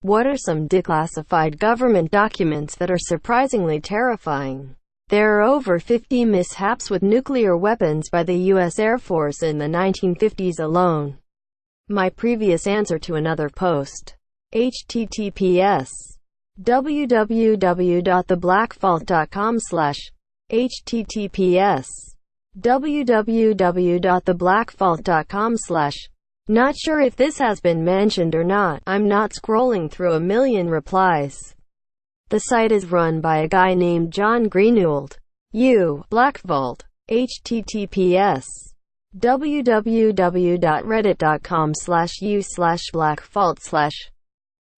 What are some declassified government documents that are surprisingly terrifying? There are over 50 mishaps with nuclear weapons by the U.S. Air Force in the 1950s alone. My previous answer to another post. https www.theblackvault.com https www.theblackvault.com Not sure if this has been mentioned or not. I'm not scrolling through a million replies. The site is run by a guy named John Greenewald. Black Vault. https www.reddit.com/u/blackvault/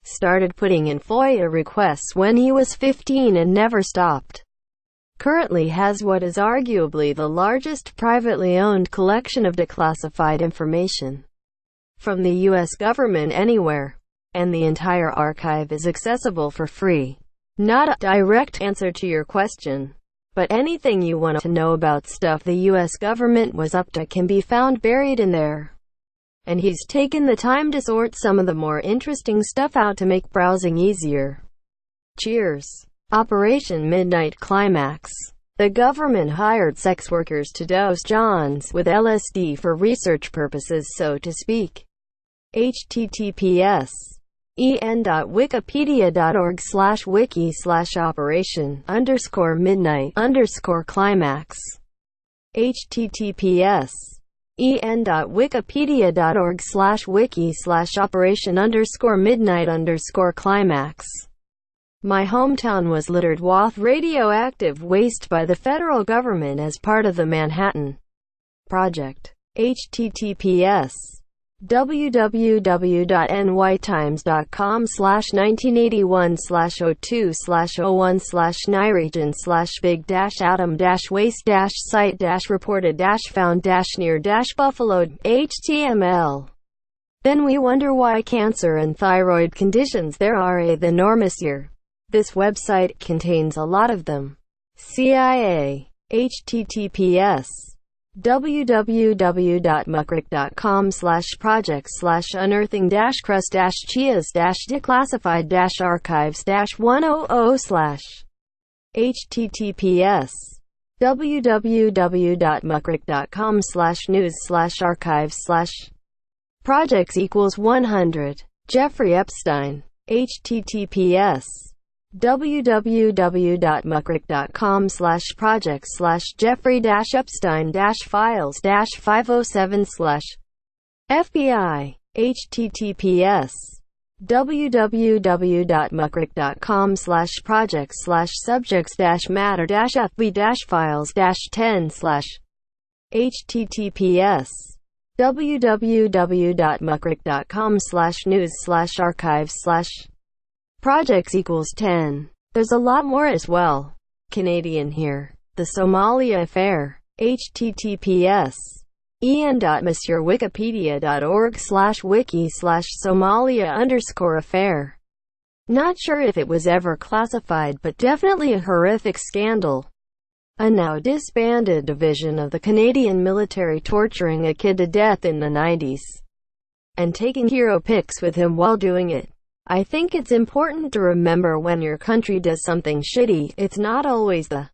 Started putting in FOIA requests when he was 15 and never stopped. Currently has what is arguably the largest privately owned collection of declassified information from the U.S. government anywhere, and the entire archive is accessible for free. Not a direct answer to your question, but anything you want to know about stuff the U.S. government was up to can be found buried in there. And he's taken the time to sort some of the more interesting stuff out to make browsing easier. Cheers. Operation Midnight Climax. The government hired sex workers to dose Johns with LSD for research purposes, so to speak. https en.wiki/operation_midnight_climax https en.wikipedia.org/wiki/operation_midnight_climax My hometown was littered with radioactive waste by the federal government as part of the Manhattan Project. https www.nytimes.com/1981/02/01/Nyregion/big-adam-waste-site-reported-found-near-buffalo HTML. Then we wonder why cancer and thyroid conditions there are enormous here. This website contains a lot of them. CIA. https www.muckrack.com/unearthing-crust-chias-declassified-archives-100/ https www.muckrack.com/news/archives/ projects = 100. Jeffrey Epstein. https www.muckrack.com/projects/Jeffrey-Epstein-files-507/ FBI. https www.muckrack.com/projects/subjects-matter-fb-files-10/ https www.muckrack.com/news/archives/ projects = 10. There's a lot more as well. Canadian here. The Somalia Affair. https en.mrwikipedia.org/wiki/Somalia_affair. Not sure if it was ever classified, but definitely a horrific scandal. A now disbanded division of the Canadian military torturing a kid to death in the 90s and taking hero pics with him while doing it. I think it's important to remember when your country does something shitty, it's not always the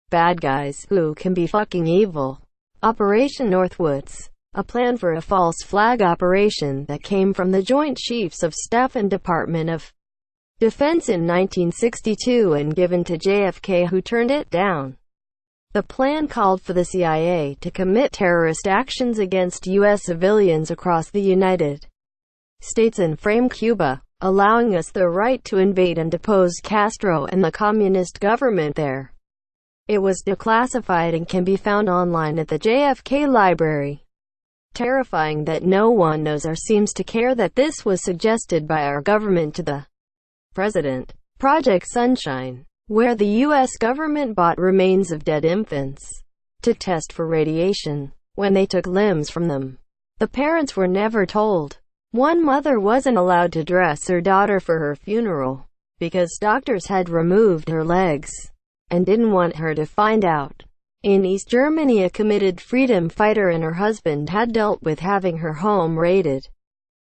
bad guys who can be fucking evil. Operation Northwoods. A plan for a false flag operation that came from the Joint Chiefs of Staff and Department of Defense in 1962 and given to JFK, who turned it down. The plan called for the CIA to commit terrorist actions against U.S. civilians across the United States and frame Cuba, allowing us the right to invade and depose Castro and the communist government there. It was declassified and can be found online at the JFK Library. Terrifying that no one knows or seems to care that this was suggested by our government to the President. Project Sunshine, where the U.S. government bought remains of dead infants to test for radiation when they took limbs from them. The parents were never told. One mother wasn't allowed to dress her daughter for her funeral because doctors had removed her legs and didn't want her to find out. In East Germany, a committed freedom fighter and her husband had dealt with having her home raided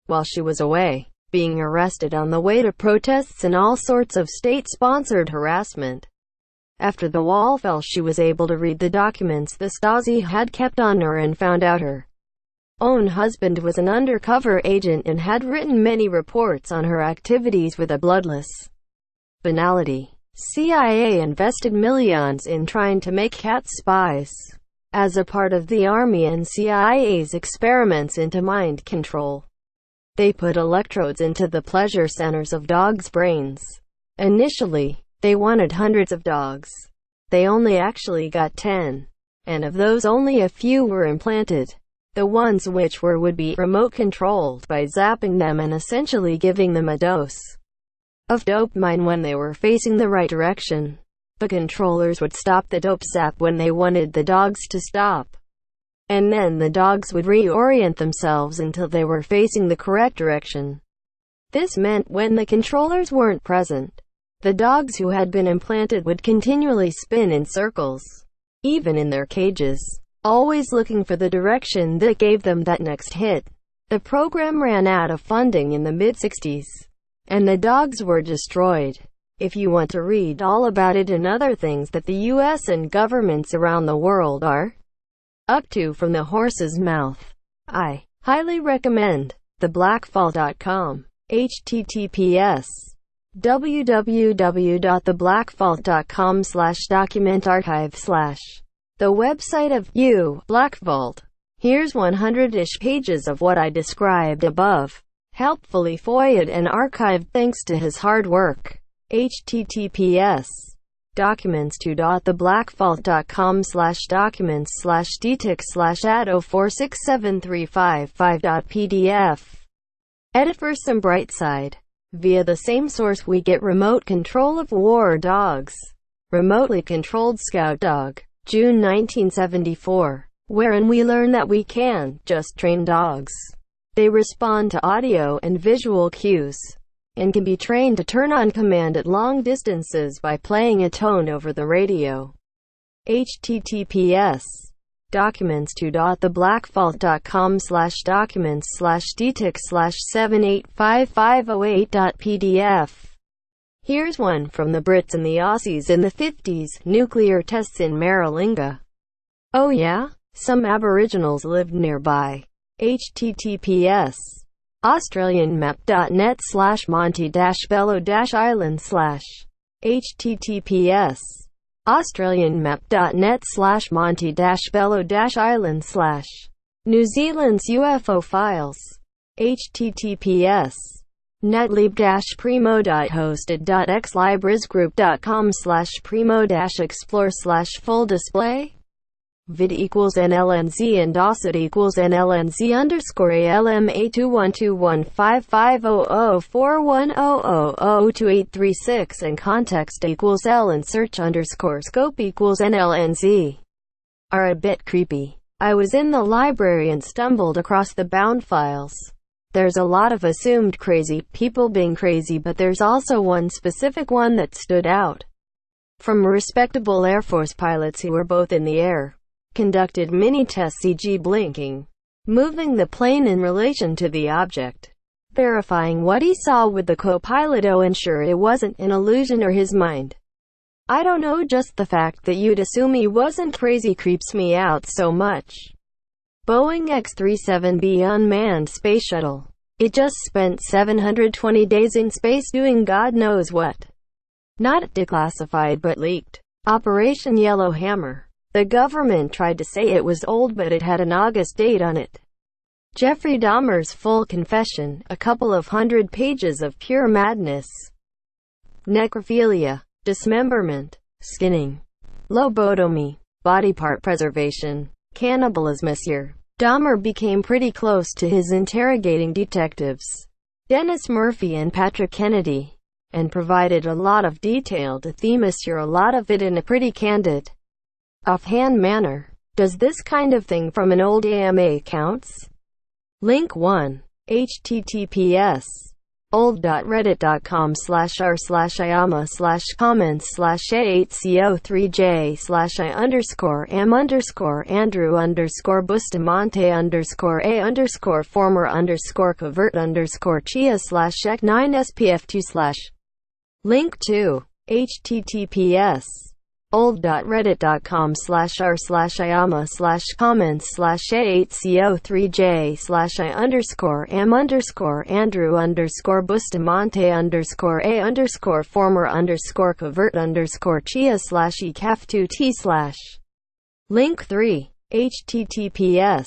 while she was away being arrested on the way to protests and all sorts of state-sponsored harassment. After the wall fell, she was able to read the documents the Stasi had kept on her and found out her own husband was an undercover agent and had written many reports on her activities with a bloodless banality. CIA invested millions in trying to make cats spies as a part of the Army and CIA's experiments into mind control. They put electrodes into the pleasure centers of dogs' brains. Initially, they wanted hundreds of dogs. They only actually got 10. And of those only a few were implanted. The ones which were would be remote controlled by zapping them and essentially giving them a dose of dopamine when they were facing the right direction. The controllers would stop the dope zap when they wanted the dogs to stop. And then the dogs would reorient themselves until they were facing the correct direction. This meant when the controllers weren't present, the dogs who had been implanted would continually spin in circles, even in their cages, always looking for the direction that gave them that next hit. The program ran out of funding in the mid-60s, and the dogs were destroyed. If you want to read all about it and other things that the US and governments around the world are up to from the horse's mouth, I highly recommend theblackfall.com. https www.theblackvault.com/documentarchive/ the website of Black Vault. Here's 100-ish pages of what I described above, helpfully foiled and archived thanks to his hard work. https documents.theblackvault.com/documents/dtix/ad046735.pdf. Edit for some bright side. Via the same source we get remote control of war dogs. Remotely controlled scout dog. June 1974. Wherein we learn that we can just train dogs. They respond to audio and visual cues, and can be trained to turn on command at long distances by playing a tone over the radio. https documents.theblackvault.com/documents/dtix/785508.pdf. Here's one from the Brits and the Aussies in the 50s, nuclear tests in Maralinga. Oh yeah? Some Aboriginals lived nearby. https australianmap.net/monty-bello-island/ https australianmap.net/monty-bello-island/ New Zealand's UFO files. https netlib-primo.hosted.xlibrisgroup.com/primo-explore/full display. vid equals NLNZ and docet equals NLNZ_ALM8212155004100028836 and context equals L and search underscore scope equals NLNZ are a bit creepy. I was in the library and stumbled across the bound files. There's a lot of assumed crazy people being crazy, but there's also one specific one that stood out. From respectable Air Force pilots who were both in the air, conducted mini-tests, e.g. blinking, moving the plane in relation to the object, verifying what he saw with the co-pilot to ensure it wasn't an illusion or his mind. I don't know, just the fact that you'd assume he wasn't crazy creeps me out so much. Boeing X-37B unmanned space shuttle. It just spent 720 days in space doing God knows what. Not declassified but leaked. Operation Yellowhammer. The government tried to say it was old, but it had an August date on it. Jeffrey Dahmer's full confession, a couple of 100 pages of pure madness. Necrophilia, dismemberment, skinning, lobotomy, body part preservation, cannibalism. Monsieur Dahmer became pretty close to his interrogating detectives, Dennis Murphy and Patrick Kennedy, and provided a lot of detail to the Monsieur, a lot of it in a pretty candid, offhand manner. Does this kind of thing from an old AMA counts? Link 1. https old.reddit.com/r/I ama/comments/a8co3j/_andrew_andrew_bustamante_ec9spf2 Link 2. https old.reddit.com/r/I ama/comments/a8co3j/_andrew_andrew_bustamante_ec2t/ Link 3. https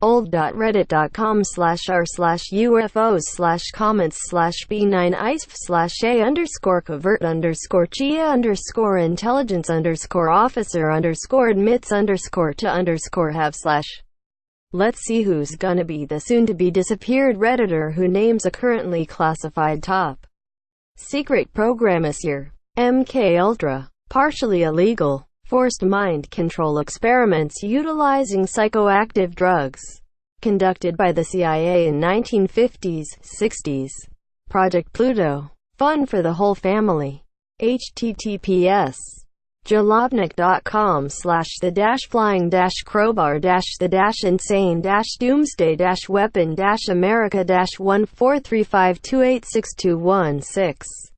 old.reddit.com/r/ufos/comments/b9isp/a_covert_chia_admits_to_have/ Let's see who's gonna be the soon-to-be-disappeared Redditor who names a currently classified top secret program as your MK Ultra. Partially illegal, forced mind control experiments utilizing psychoactive drugs conducted by the CIA in 1950s, 60s. Project Pluto. Fun for the whole family. https jalopnik.com/the-flying-crowbar-the-insane-doomsday-weapon-america-14352862116